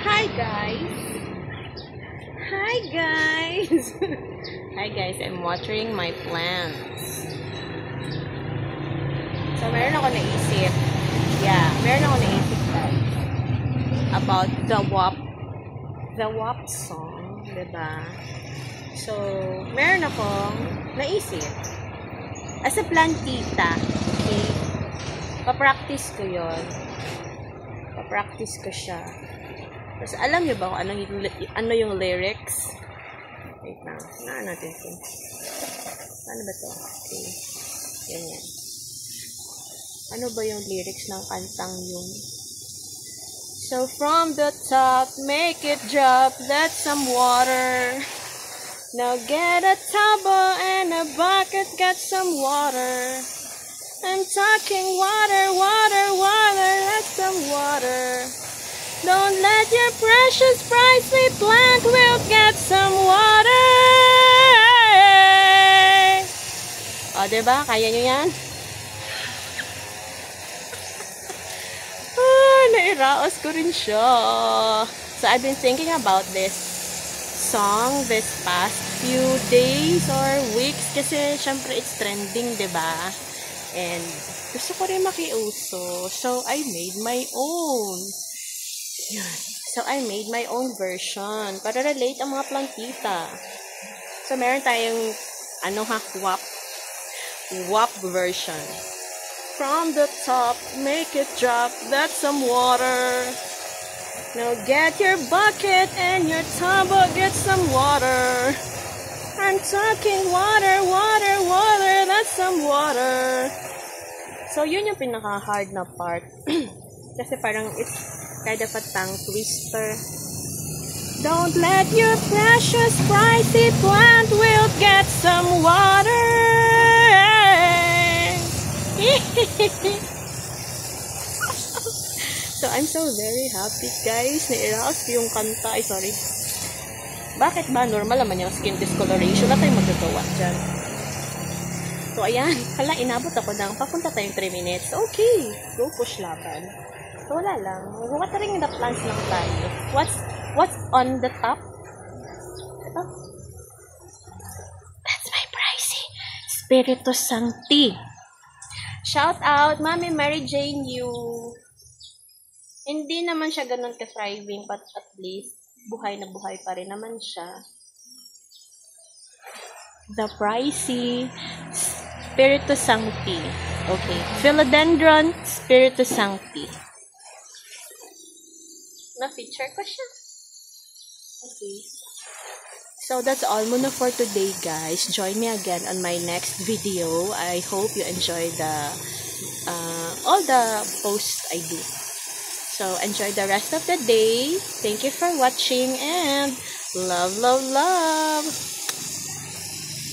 Hi guys! Hi guys! Hi guys, I'm watering my plants. So, meron ako naisip. Meron ako naisip guys. About the WAP song, diba? So, meron akong naisip. As a plantita, okay? Papractice ko yun. Papractice ko siya. Tapos, alam niyo ba kung ano yung lyrics? Wait lang. Naan natin ito. Ano ba ito? Okay. Ganyan. Ano ba yung lyrics ng kantang yun? So, from the top, make it drop. That's some water. Now, get a towel and a bucket. Get some water. I'm talking water, water, water. That's some water. Don't let your precious priceless plant will get some water. O, diba? Kaya nyo yan? Nairaos ko rin siya. So, I've been thinking about this song this past few days or weeks kasi syempre it's trending, diba? And gusto ko rin makiuso. So, I made my own. Yan. So, I made my own version para relate ang mga plantita. So, meron tayong WAP version. From the top, make it drop. That's some water. Now, get your bucket and your towel. Get some water. I'm talking water, water, water. That's some water. So, yun yung pinaka-hard na part. Kasi parang it's kind of a tongue twister. Don't let your precious pricey plant will get some water. So, I'm so very happy, guys. Nairaos ko yung kanta. Ay, sorry. Bakit ba? Normal naman yung skin discoloration. Wala tayong magagawa dyan. So, ayan. Hala, inabot ako ng papunta tayong 3 minutes. Okay. Go push laban. So, wala lang. Watering the plants lang tayo. What's on the top? Ito. That's my pricey Spiritu Sancti. Shout out, Mami Mary Jane Yu. Hindi naman siya ganun ka-thriving, but at least, buhay na buhay pa rin naman siya. The pricey Spiritu Sancti. Okay. Philodendron Spiritu Sancti. Na-feature ko siya. Okay. So, that's all muna for today, guys. Join me again on my next video. I hope you enjoy all the posts I do. So, enjoy the rest of the day. Thank you for watching and love, love, love!